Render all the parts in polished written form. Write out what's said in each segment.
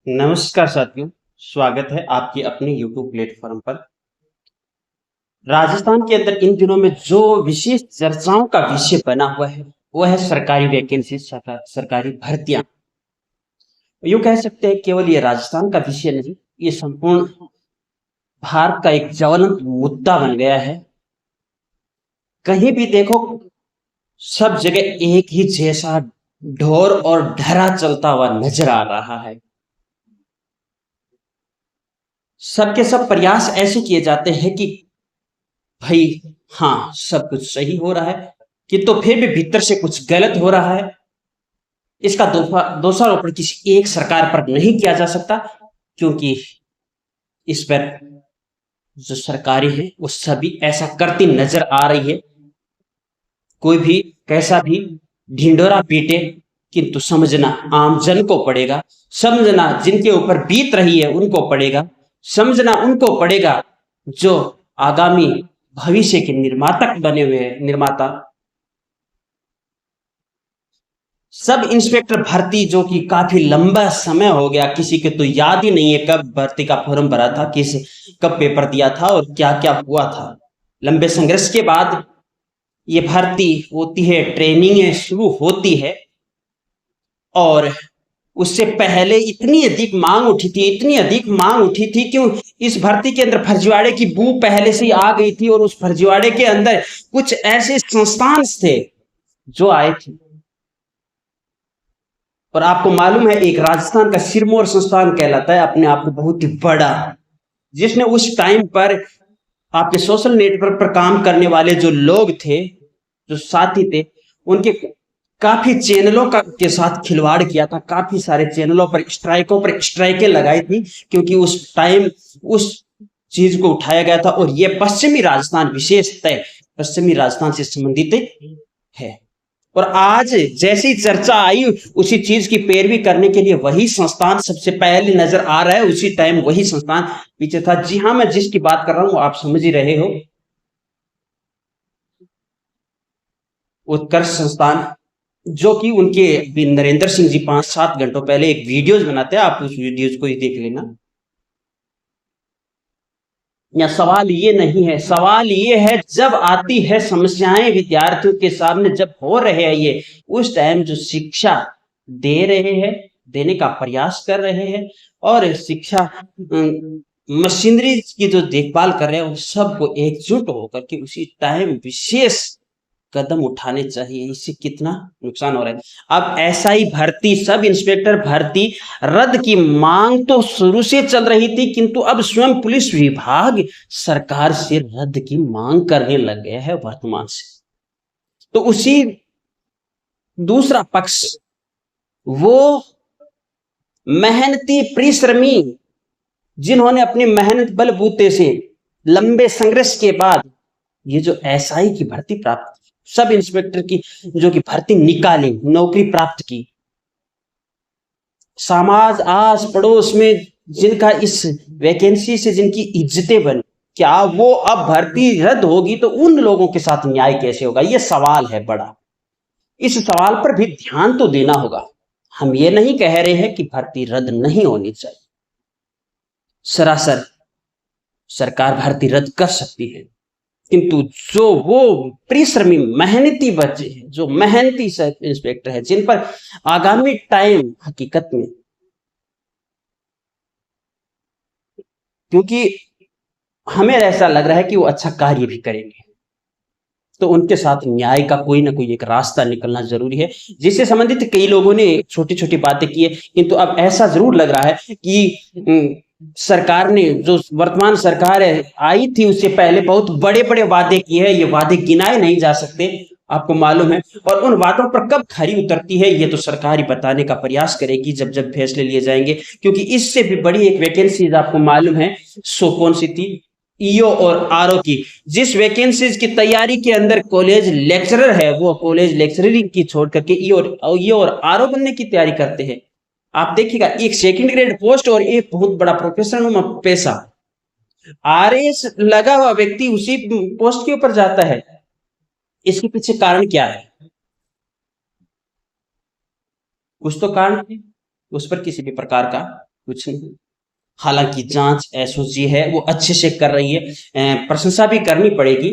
नमस्कार साथियों, स्वागत है आपके अपने YouTube प्लेटफॉर्म पर। राजस्थान के अंदर इन दिनों में जो विशेष चर्चाओं का विषय बना हुआ है वो है सरकारी वैकेंसी, सरकारी भर्तियां। यूं कह सकते हैं केवल ये राजस्थान का विषय नहीं, ये संपूर्ण भारत का एक ज्वलंत मुद्दा बन गया है। कहीं भी देखो, सब जगह एक ही जैसा ढोर और ढरा चलता हुआ नजर आ रहा है। सबके सब प्रयास ऐसे किए जाते हैं कि भाई, हाँ, सब कुछ सही हो रहा है, कि तो फिर भी भीतर से कुछ गलत हो रहा है। इसका दोषारोपण किसी एक सरकार पर नहीं किया जा सकता, क्योंकि इस पर जो सरकारें हैं वो सभी ऐसा करती नजर आ रही है। कोई भी कैसा भी ढिंडोरा पीटे, किंतु समझना आम जन को पड़ेगा, समझना जिनके ऊपर बीत रही है उनको पड़ेगा, समझना उनको पड़ेगा जो आगामी भविष्य के निर्माता बने हुए हैं, निर्माता। सब इंस्पेक्टर भर्ती जो कि काफी लंबा समय हो गया, किसी के तो याद ही नहीं है कब भर्ती का फॉर्म भरा था, किस कब पेपर दिया था और क्या क्या हुआ था। लंबे संघर्ष के बाद ये भर्ती होती है, ट्रेनिंग शुरू होती है। और उससे पहले इतनी अधिक मांग उठी थी, इतनी अधिक मांग उठी थी कि इस भर्ती के अंदर फर्जीवाड़े की बू पहले से ही आ गई थी। और उस फर्जीवाड़े के अंदर कुछ ऐसे संस्थान थे जो आए थे। और आपको मालूम है, एक राजस्थान का सिरमौर संस्थान कहलाता है अपने आप को बहुत ही बड़ा, जिसने उस टाइम पर आपके सोशल नेटवर्क पर काम करने वाले जो लोग थे, जो साथी थे, उनके काफी चैनलों का के साथ खिलवाड़ किया था। काफी सारे चैनलों पर स्ट्राइकें लगाई थी, क्योंकि उस टाइम उस चीज को उठाया गया था। और यह पश्चिमी राजस्थान, विशेषतः पश्चिमी राजस्थान से संबंधित है। और आज जैसी चर्चा आई, उसी चीज की पैरवी करने के लिए वही संस्थान सबसे पहले नजर आ रहा है। उसी टाइम वही संस्थान पीछे था। जी हाँ, मैं जिसकी बात कर रहा हूं आप समझ ही रहे हो, उत्कर्ष संस्थान। जो कि उनके नरेंद्र सिंह जी 5-7 घंटों पहले एक वीडियोज बनाते हैं, आप उस वीडियोज को ही देख लेना। या सवाल ये नहीं है, सवाल ये है जब आती है समस्याएं विद्यार्थियों के सामने, जब हो रहे हैं ये, उस टाइम जो शिक्षा दे रहे हैं, देने का प्रयास कर रहे हैं, और शिक्षा मशीनरी की जो देखभाल कर रहे हैं, उन सबको एकजुट होकर के उसी टाइम विशेष कदम उठाने चाहिए। इससे कितना नुकसान हो रहा है। अब एसआई भर्ती, सब इंस्पेक्टर भर्ती रद्द की मांग तो शुरू से चल रही थी, किंतु अब स्वयं पुलिस विभाग सरकार से रद्द की मांग करने लग गया है वर्तमान से। तो उसी दूसरा पक्ष, वो मेहनती परिश्रमी जिन्होंने अपनी मेहनत बलबूते से लंबे संघर्ष के बाद ये जो एसआई की भर्ती प्राप्त, सब इंस्पेक्टर की जो कि भर्ती निकाली, नौकरी प्राप्त की, समाज आस पड़ोस में जिनका इस वैकेंसी से जिनकी इज्जतें बनी, क्या वो अब भर्ती रद्द होगी तो उन लोगों के साथ न्याय कैसे होगा? ये सवाल है बड़ा। इस सवाल पर भी ध्यान तो देना होगा। हम ये नहीं कह रहे हैं कि भर्ती रद्द नहीं होनी चाहिए, सरासर सरकार भर्ती रद्द कर सकती है, किंतु जो वो परिश्रमी मेहनती बच्चे हैं, जो मेहनती सब इंस्पेक्टर है, जिन पर आगामी टाइम हकीकत में, क्योंकि हमें ऐसा लग रहा है कि वो अच्छा कार्य भी करेंगे, तो उनके साथ न्याय का कोई ना कोई एक रास्ता निकलना जरूरी है। जिससे संबंधित कई लोगों ने छोटी छोटी बातें की है, किंतु अब ऐसा जरूर लग रहा है कि सरकार ने, जो वर्तमान सरकार है, आई थी उससे पहले बहुत बड़े बड़े वादे किए हैं। ये वादे गिनाए नहीं जा सकते, आपको मालूम है। और उन वादों पर कब खरी उतरती है ये तो सरकार ही बताने का प्रयास करेगी, जब जब फैसले लिए जाएंगे। क्योंकि इससे भी बड़ी एक वैकेंसी आपको मालूम है, सो कौन सी थी? ईओ और आरओ की। जिस वैकेंसीज की तैयारी के अंदर कॉलेज लेक्चरर है, वो कॉलेज लेक्चरिंग की छोड़ करके ईओ और आरओ बनने की तैयारी करते हैं। आप देखिएगा, एक सेकंड ग्रेड पोस्ट और एक बहुत बड़ा प्रोफेशनल पैसा, आरएस लगा हुआ व्यक्ति उसी पोस्ट के ऊपर जाता है। इसके पीछे कारण क्या है? कुछ तो कारण है, उस पर किसी भी प्रकार का कुछ नहीं। हालांकि जांच एसओजी है वो अच्छे से कर रही है, प्रशंसा भी करनी पड़ेगी।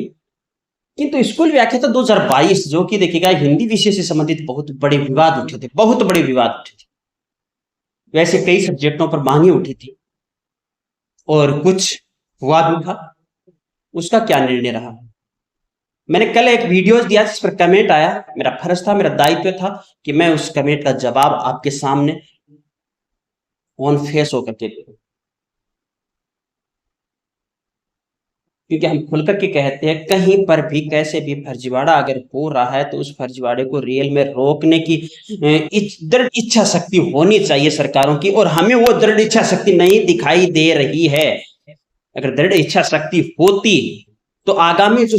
किंतु स्कूल व्याख्याता 2022 जो कि देखिएगा हिंदी विषय से संबंधित बहुत बड़े विवाद उठे थे, बहुत बड़े विवाद उठे थे। वैसे कई सब्जेक्टों पर मांगे उठी थी और कुछ हुआ भी था। उसका क्या निर्णय रहा? मैंने कल एक वीडियो दिया जिस पर कमेंट आया, मेरा फर्ज था, मेरा दायित्व था कि मैं उस कमेंट का जवाब आपके सामने ऑन फेस होकर के दूं। क्योंकि हम खुल करके कहते हैं कहीं पर भी कैसे भी फर्जीवाड़ा अगर हो रहा है तो उस फर्जीवाड़े को रियल में रोकने की दृढ़ इच्छा शक्ति होनी चाहिए सरकारों की, और हमें वो दृढ़ इच्छा शक्ति नहीं दिखाई दे रही है। अगर दृढ़ इच्छा शक्ति होती तो आगामी जो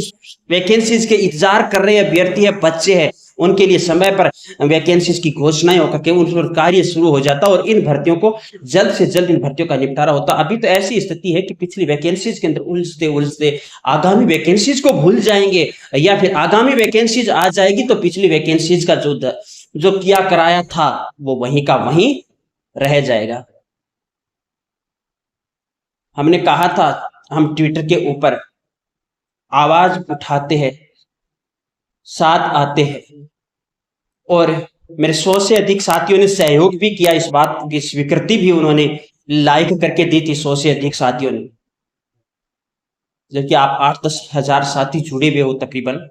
वैकेंसीज के इंतजार कर रहे अभ्यर्थी है, बच्चे हैं, उनके लिए समय पर वैकेंसीज की घोषणाएं होकर के उन पर कार्य शुरू हो जाता और इन भर्तियों को जल्द से जल्द इन भर्तियों का निपटारा होता। अभी तो ऐसी स्थिति है कि पिछली वैकेंसीज के अंदर उलझते उलझते आगामी वैकेंसीज को भूल जाएंगे, या फिर आगामी वैकेंसीज आ जाएगी तो पिछली वैकेंसीज का जो किया कराया था वो वहीं का वहीं रह जाएगा। हमने कहा था, हम ट्विटर के ऊपर आवाज उठाते हैं, साथ आते हैं, और मेरे 100 से अधिक साथियों ने सहयोग भी किया, इस बात की स्वीकृति भी उन्होंने लाइक करके दी थी 100 से अधिक साथियों ने, जबकि आप 8-10 हजार साथी जुड़े हुए हो तकरीबन।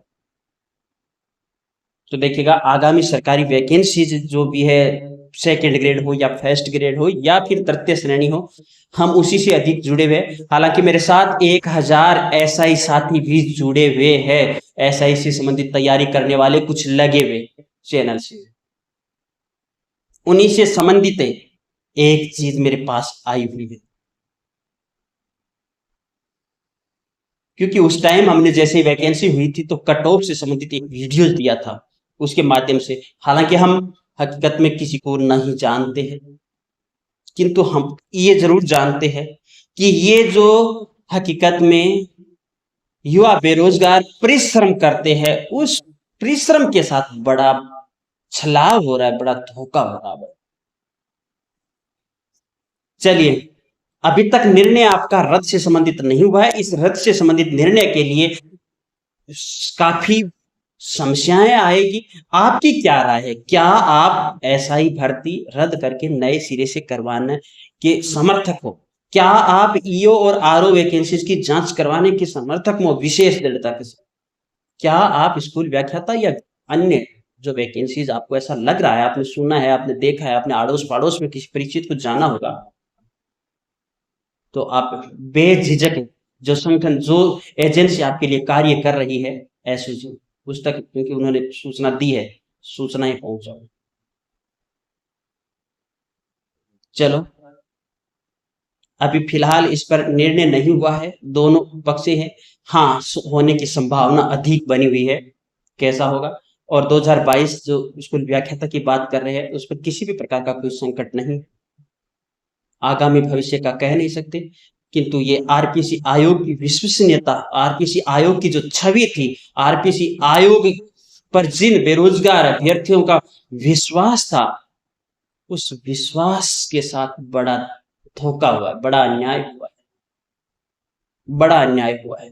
तो देखिएगा आगामी सरकारी वैकेंसीज जो भी है, सेकंड ग्रेड हो या फर्स्ट ग्रेड हो या फिर तृतीय श्रेणी हो, हम उसी से अधिक जुड़े हुए। हालांकि मेरे साथ 1000 एसआई साथी भी जुड़े हुए हैं, एसआई से संबंधित तैयारी करने वाले कुछ लगे हुए चैनल से। उन्हीं से संबंधित एक चीज मेरे पास आई हुई है, क्योंकि उस टाइम हमने जैसे वैकेंसी हुई थी तो कट ऑफ से संबंधित एक वीडियो दिया था उसके माध्यम से। हालांकि हम हकीकत में किसी को नहीं जानते हैं, किंतु हम ये जरूर जानते हैं कि ये जो हकीकत में युवा बेरोजगार परिश्रम करते हैं, उस परिश्रम के साथ बड़ा छलाव हो रहा है, बड़ा धोखा हो रहा है। चलिए, अभी तक निर्णय आपका रद्द से संबंधित नहीं हुआ है। इस रद्द से संबंधित निर्णय के लिए काफी समस्याएं आएगी। आपकी क्या राय है? क्या आप एसआई भर्ती रद्द करके नए सिरे से करवाने के समर्थक हो? क्या आप ईओ और आरओ वैकेंसीज की जांच करवाने के समर्थक हो विशेष दृढ़ता के साथ? क्या आप स्कूल व्याख्याता या अन्य जो वैकेंसीज आपको ऐसा लग रहा है, आपने सुना है, आपने देखा है, आपने आड़ोस पड़ोस में किसी परिचित को जाना होगा, तो आप बेझिझक जो संगठन, जो एजेंसी आपके लिए कार्य कर रही है एसओजी, उस तक, क्योंकि उन्होंने सूचना दी है, सूचनाएं पहुंचाओ। चलो, अभी फिलहाल इस पर निर्णय नहीं हुआ है, दोनों पक्ष हैं। हाँ, होने की संभावना अधिक बनी हुई है, कैसा होगा। और 2022 जो स्कूल व्याख्याता की बात कर रहे हैं उस पर किसी भी प्रकार का कोई संकट नहीं, आगामी भविष्य का कह नहीं सकते, किंतु ये आरपीसी आयोग की विश्वसनीयता, आरपीसी आयोग की जो छवि थी, आरपीसी आयोग पर जिन बेरोजगार अभ्यर्थियों का विश्वास था, उस विश्वास के साथ बड़ा धोखा हुआ है, बड़ा अन्याय हुआ है, बड़ा अन्याय हुआ है।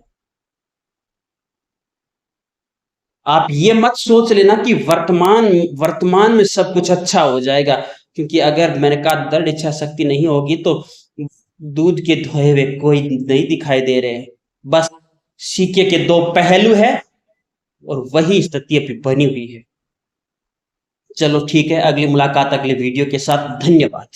आप ये मत सोच लेना कि वर्तमान में सब कुछ अच्छा हो जाएगा, क्योंकि अगर मैंने कहा दृढ़ इच्छा शक्ति नहीं होगी तो दूध के धोए हुए कोई नहीं दिखाई दे रहे हैं। बस सिक्के के दो पहलू है और वही स्थिति अभी बनी हुई है। चलो ठीक है, अगली मुलाकात अगले वीडियो के साथ। धन्यवाद।